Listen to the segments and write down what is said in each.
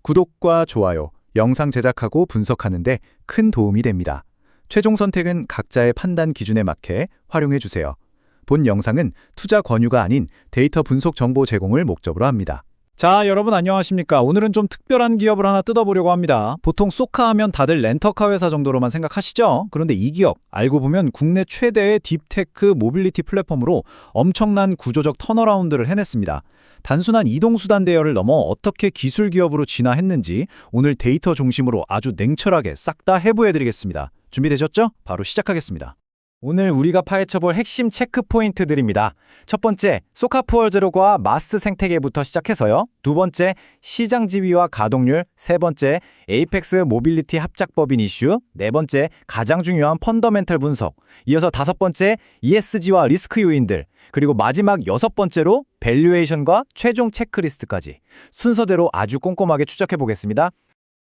구독과 좋아요, 영상 제작하고 분석하는데 큰 도움이 됩니다. 최종 선택은 각자의 판단 기준에 맞게 활용해 주세요. 본 영상은 투자 권유가 아닌 데이터 분석 정보 제공을 목적으로 합니다. 자, 여러분 안녕하십니까? 오늘은 좀 특별한 기업을 하나 뜯어보려고 합니다. 보통 쏘카 하면 다들 렌터카 회사 정도로만 생각하시죠? 그런데 이 기업, 알고 보면 국내 최대의 딥테크 모빌리티 플랫폼으로 엄청난 구조적 턴어라운드를 해냈습니다. 단순한 이동수단 대여를 넘어 어떻게 기술 기업으로 진화했는지 오늘 데이터 중심으로 아주 냉철하게 싹 다 해부해드리겠습니다. 준비되셨죠? 바로 시작하겠습니다. 오늘 우리가 파헤쳐볼 핵심 체크 포인트들입니다. 첫 번째, 소카푸얼제로과 마스 생태계부터 시작해서요. 두 번째, 시장 지위와 가동률. 세 번째, 에이펙스 모빌리티 합작법인 이슈. 네 번째, 가장 중요한 펀더멘털 분석. 이어서 다섯 번째, ESG와 리스크 요인들. 그리고 마지막 여섯 번째로 밸류에이션과 최종 체크리스트까지. 순서대로 아주 꼼꼼하게 추적해 보겠습니다.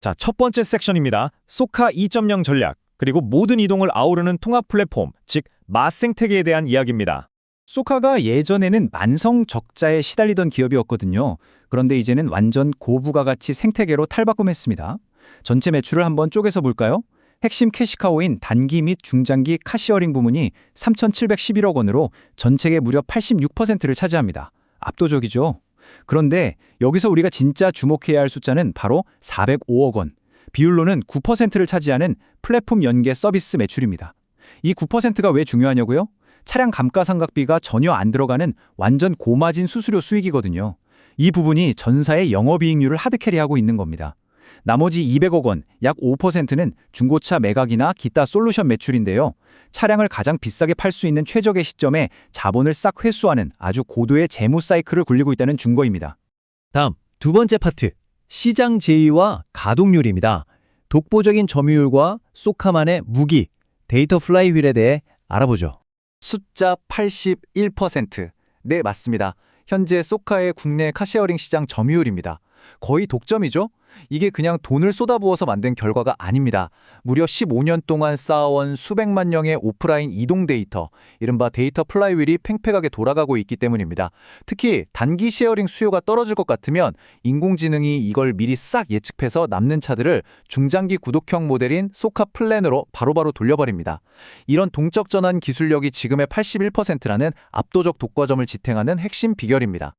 자, 첫 번째 섹션입니다. 소카 2.0 전략. 그리고 모든 이동을 아우르는 통합 플랫폼, 즉 마스 생태계에 대한 이야기입니다. 소카가 예전에는 만성 적자에 시달리던 기업이었거든요. 그런데 이제는 완전 고부가가치 생태계로 탈바꿈했습니다. 전체 매출을 한번 쪼개서 볼까요? 핵심 캐시카우인 단기 및 중장기 카시어링 부문이 3,711억 원으로 전체의 무려 86%를 차지합니다. 압도적이죠? 그런데 여기서 우리가 진짜 주목해야 할 숫자는 바로 405억 원. 비율로는 9%를 차지하는 플랫폼 연계 서비스 매출입니다. 이 9%가 왜 중요하냐고요? 차량 감가상각비가 전혀 안 들어가는 완전 고마진 수수료 수익이거든요. 이 부분이 전사의 영업이익률을 하드캐리하고 있는 겁니다. 나머지 200억 원, 약 5%는 중고차 매각이나 기타 솔루션 매출인데요. 차량을 가장 비싸게 팔 수 있는 최적의 시점에 자본을 싹 회수하는 아주 고도의 재무 사이클을 굴리고 있다는 증거입니다. 다음, 두 번째 파트. 시장 제의와 가동률입니다. 독보적인 점유율과 소카만의 무기, 데이터 플라이휠에 대해 알아보죠. 숫자 81%. 네, 맞습니다. 현재 소카의 국내 카쉐어링 시장 점유율입니다. 거의 독점이죠? 이게 그냥 돈을 쏟아부어서 만든 결과가 아닙니다. 무려 15년 동안 쌓아온 수백만 명의 오프라인 이동 데이터, 이른바 데이터 플라이휠이 팽팽하게 돌아가고 있기 때문입니다. 특히 단기 쉐어링 수요가 떨어질 것 같으면 인공지능이 이걸 미리 싹 예측해서 남는 차들을 중장기 구독형 모델인 소카 플랜으로 바로바로 돌려버립니다. 이런 동적 전환 기술력이 지금의 81%라는 압도적 독과점을 지탱하는 핵심 비결입니다.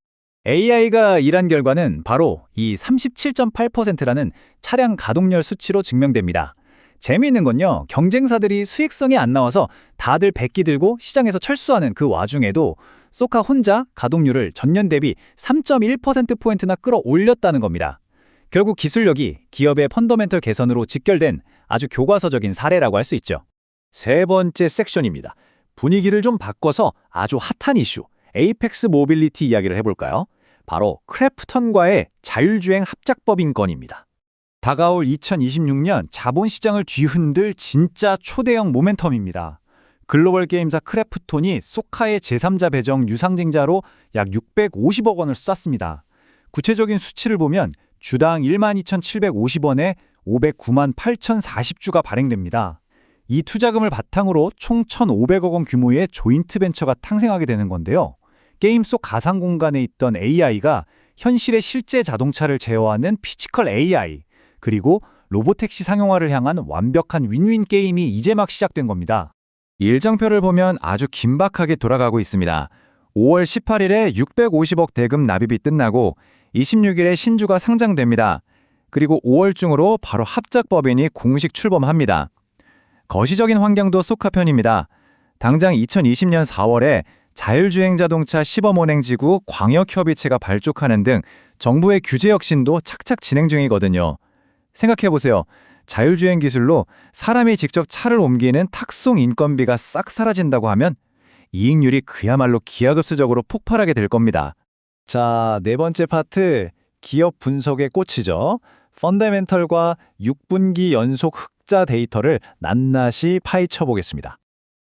AI가 일한 결과는 바로 이 37.8%라는 차량 가동률 수치로 증명됩니다. 재미있는 건요, 경쟁사들이 수익성이 안 나와서 다들 백기 들고 시장에서 철수하는 그 와중에도 소카 혼자 가동률을 전년 대비 3.1%포인트나 끌어올렸다는 겁니다. 결국 기술력이 기업의 펀더멘털 개선으로 직결된 아주 교과서적인 사례라고 할 수 있죠. 세 번째 섹션입니다. 분위기를 좀 바꿔서 아주 핫한 이슈, 에이펙스 모빌리티 이야기를 해볼까요? 바로 크래프톤과의 자율주행 합작법인 건입니다. 다가올 2026년 자본시장을 뒤흔들 진짜 초대형 모멘텀입니다. 글로벌 게임사 크래프톤이 소카의 제3자 배정 유상증자로 약 650억 원을 쐈습니다. 구체적인 수치를 보면 주당 12,750원에 509만 8,040주가 발행됩니다. 이 투자금을 바탕으로 총 1,500억 원 규모의 조인트 벤처가 탄생하게 되는 건데요. 게임 속 가상 공간에 있던 AI가 현실의 실제 자동차를 제어하는 피지컬 AI, 그리고 로보택시 상용화를 향한 완벽한 윈윈 게임이 이제 막 시작된 겁니다. 일정표를 보면 아주 긴박하게 돌아가고 있습니다. 5월 18일에 650억 대금 납입이 끝나고 26일에 신주가 상장됩니다. 그리고 5월 중으로 바로 합작법인이 공식 출범합니다. 거시적인 환경도 소카 편입니다. 당장 2020년 4월에 자율주행 자동차 시범운행지구 광역협의체가 발족하는 등 정부의 규제 혁신도 착착 진행 중이거든요. 생각해보세요. 자율주행 기술로 사람이 직접 차를 옮기는 탁송 인건비가 싹 사라진다고 하면 이익률이 그야말로 기하급수적으로 폭발하게 될 겁니다. 자, 네 번째 파트, 기업 분석의 꽃이죠. 펀더멘털과 6분기 연속 흑자 데이터를 낱낱이 파헤쳐 보겠습니다.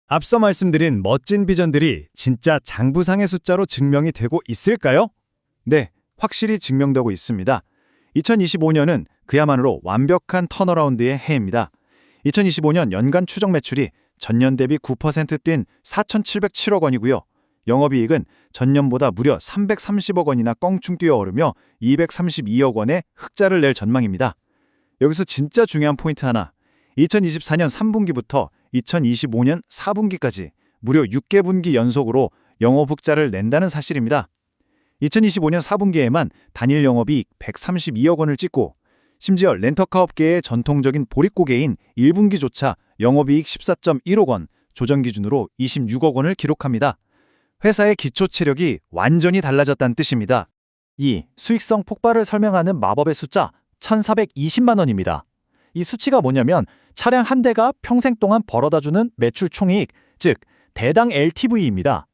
앞서 말씀드린 멋진 비전들이 진짜 장부상의 숫자로 증명이 되고 있을까요? 네, 확실히 증명되고 있습니다. 2025년은 그야말로 완벽한 턴어라운드의 해입니다. 2025년 연간 추정 매출이 전년 대비 9% 뛴 4,707억 원이고요. 영업이익은 전년보다 무려 330억 원이나 껑충 뛰어오르며 232억 원의 흑자를 낼 전망입니다. 여기서 진짜 중요한 포인트 하나. 2024년 3분기부터 2025년 4분기까지 무려 6개 분기 연속으로 영업 흑자를 낸다는 사실입니다. 2025년 4분기에만 단일 영업이익 132억 원을 찍고 심지어 렌터카 업계의 전통적인 보릿고개인 1분기조차 영업이익 14.1억 원, 조정 기준으로 26억 원을 기록합니다. 회사의 기초 체력이 완전히 달라졌다는 뜻입니다. 2. 수익성 폭발을 설명하는 마법의 숫자 1,420만 원입니다. 이 수치가 뭐냐면 차량 한 대가 평생 동안 벌어다주는 매출 총이익, 즉 대당 LTV입니다.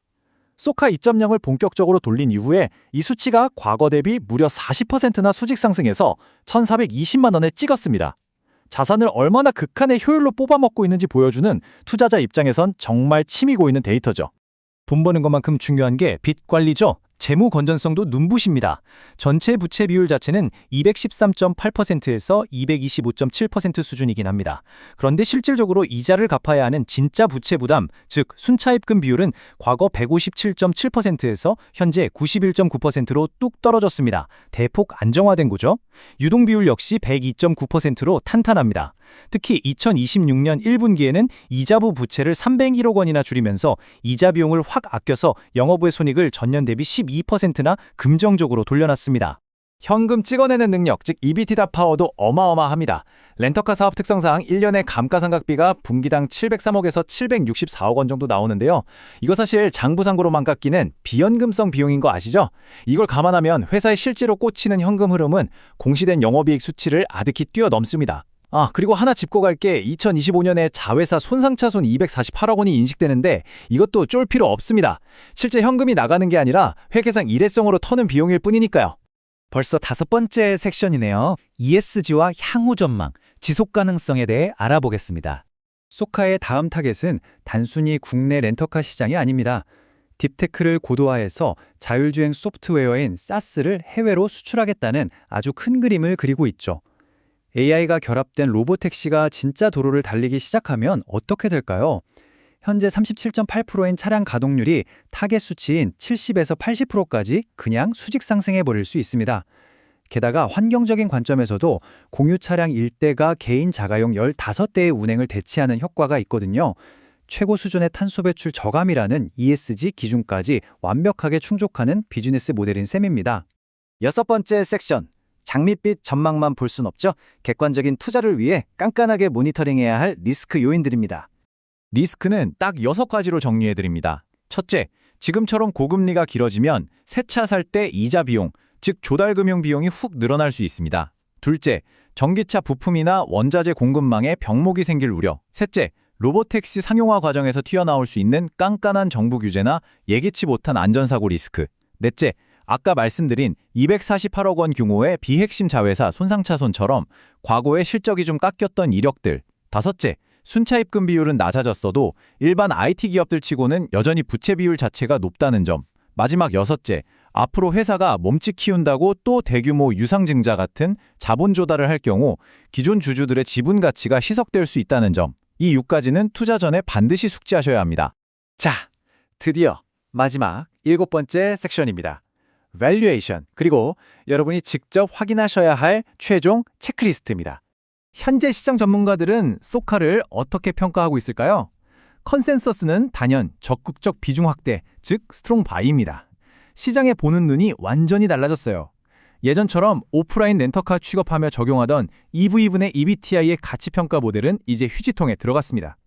소카 2.0을 본격적으로 돌린 이후에 이 수치가 과거 대비 무려 40%나 수직 상승해서 1,420만 원을 찍었습니다. 자산을 얼마나 극한의 효율로 뽑아먹고 있는지 보여주는 투자자 입장에선 정말 침이 고이는 데이터죠. 돈 버는 것만큼 중요한 게 빚 관리죠. 재무 건전성도 눈부십니다. 전체 부채 비율 자체는 213.8%에서 225.7% 수준이긴 합니다. 그런데 실질적으로 이자를 갚아야 하는 진짜 부채 부담, 즉 순차입금 비율은 과거 157.7%에서 현재 91.9%로 뚝 떨어졌습니다. 대폭 안정화된 거죠. 유동 비율 역시 102.9%로 탄탄합니다. 특히 2026년 1분기에는 이자부 부채를 301억 원이나 줄이면서 이자 비용을 확 아껴서 영업외 손익을 전년 대비 12%나 긍정적으로 돌려놨습니다. 현금 찍어내는 능력, 즉 EBITDA 파워도 어마어마합니다. 렌터카 사업 특성상 1년에 감가상각비가 분기당 703억에서 764억 원 정도 나오는데요. 이거 사실 장부상고로만 깎이는 비현금성 비용인 거 아시죠? 이걸 감안하면 회사의 실제로 꽂히는 현금 흐름은 공시된 영업이익 수치를 아득히 뛰어넘습니다. 그리고 하나 짚고 갈게 2025년에 자회사 손상차손 248억 원이 인식되는데 이것도 쫄 필요 없습니다. 실제 현금이 나가는 게 아니라 회계상 일회성으로 터는 비용일 뿐이니까요. 벌써 5번째 섹션이네요. ESG와 향후 전망, 지속 가능성에 대해 알아보겠습니다. 소카의 다음 타겟은 단순히 국내 렌터카 시장이 아닙니다. 딥테크를 고도화해서 자율주행 소프트웨어인 SaaS를 해외로 수출하겠다는 아주 큰 그림을 그리고 있죠. AI가 결합된 로보택시가 진짜 도로를 달리기 시작하면 어떻게 될까요? 현재 37.8%인 차량 가동률이 타겟 수치인 70에서 80%까지 그냥 수직 상승해버릴 수 있습니다. 게다가 환경적인 관점에서도 공유 차량 1대가 개인 자가용 15대의 운행을 대체하는 효과가 있거든요. 최고 수준의 탄소 배출 저감이라는 ESG 기준까지 완벽하게 충족하는 비즈니스 모델인 셈입니다. 6번째 섹션. 장밋빛 전망만 볼 순 없죠. 객관적인 투자를 위해 깐깐하게 모니터링해야 할 리스크 요인들입니다. 리스크는 딱 6가지로 정리해드립니다. 첫째, 지금처럼 고금리가 길어지면 새 차 살 때 이자 비용, 즉 조달금융 비용이 훅 늘어날 수 있습니다. 둘째, 전기차 부품이나 원자재 공급망에 병목이 생길 우려. 셋째, 로보택시 상용화 과정에서 튀어나올 수 있는 깐깐한 정부 규제나 예기치 못한 안전사고 리스크. 넷째, 아까 말씀드린 248억 원 규모의 비핵심 자회사 손상차손처럼 과거에 실적이 좀 깎였던 이력들. 다섯째, 순차입금 비율은 낮아졌어도 일반 IT 기업들 치고는 여전히 부채 비율 자체가 높다는 점. 마지막 여섯째, 앞으로 회사가 몸집 키운다고 또 대규모 유상증자 같은 자본 조달을 할 경우 기존 주주들의 지분 가치가 희석될 수 있다는 점. 이 6가지는 투자 전에 반드시 숙지하셔야 합니다. 자, 드디어 마지막 7번째 섹션입니다. 밸류에이션, 그리고 여러분이 직접 확인하셔야 할 최종 체크리스트입니다. 현재 시장 전문가들은 소카를 어떻게 평가하고 있을까요? 컨센서스는 단연 적극적 비중 확대, 즉 스트롱 바이입니다. 시장에 보는 눈이 완전히 달라졌어요. 예전처럼 오프라인 렌터카 취급하며 적용하던 EV분의 EBITI의 가치평가 모델은 이제 휴지통에 들어갔습니다.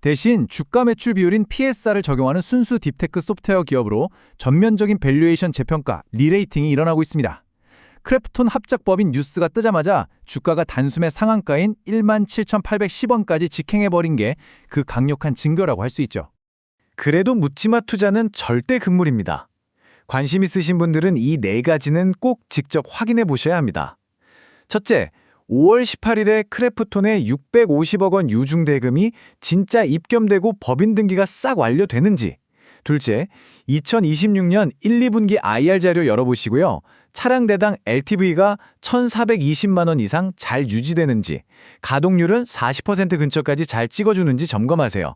대신 주가 매출 비율인 PSR을 적용하는 순수 딥테크 소프트웨어 기업으로 전면적인 밸류에이션 재평가, 리레이팅이 일어나고 있습니다. 크래프톤 합작법인 뉴스가 뜨자마자 주가가 단숨에 상한가인 17,810원까지 직행해버린 게 그 강력한 증거라고 할 수 있죠. 그래도 묻지마 투자는 절대 금물입니다. 관심 있으신 분들은 이 4가지는 꼭 직접 확인해 보셔야 합니다. 첫째, 5월 18일에 크래프톤의 650억 원 유중 대금이 진짜 입금되고 법인 등기가 싹 완료되는지. 둘째, 2026년 1, 2분기 IR 자료 열어보시고요. 차량 대당 LTV가 1,420만 원 이상 잘 유지되는지, 가동률은 40% 근처까지 잘 찍어주는지 점검하세요.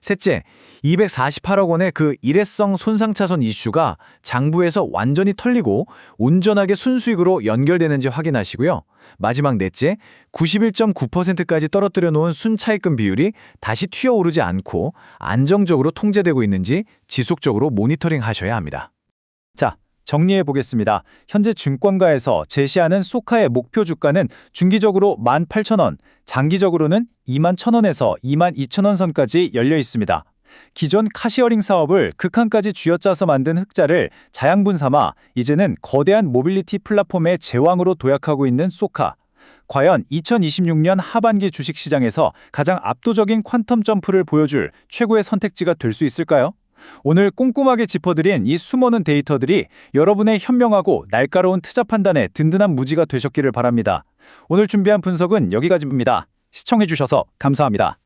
셋째, 248억 원의 그 일회성 손상차손 이슈가 장부에서 완전히 털리고 온전하게 순수익으로 연결되는지 확인하시고요. 마지막 넷째, 91.9%까지 떨어뜨려 놓은 순차익금 비율이 다시 튀어오르지 않고 안정적으로 통제되고 있는지 지속적으로 모니터링 하셔야 합니다. 자, 정리해 보겠습니다. 현재 증권가에서 제시하는 소카의 목표 주가는 중기적으로 18,000원, 장기적으로는 21,000원에서 22,000원 선까지 열려 있습니다. 기존 카시어링 사업을 극한까지 쥐어짜서 만든 흑자를 자양분 삼아 이제는 거대한 모빌리티 플랫폼의 제왕으로 도약하고 있는 소카. 과연 2026년 하반기 주식시장에서 가장 압도적인 퀀텀 점프를 보여줄 최고의 선택지가 될 수 있을까요? 오늘 꼼꼼하게 짚어드린 이 수많은 데이터들이 여러분의 현명하고 날카로운 투자 판단에 든든한 무지가 되셨기를 바랍니다. 오늘 준비한 분석은 여기까지입니다. 시청해주셔서 감사합니다.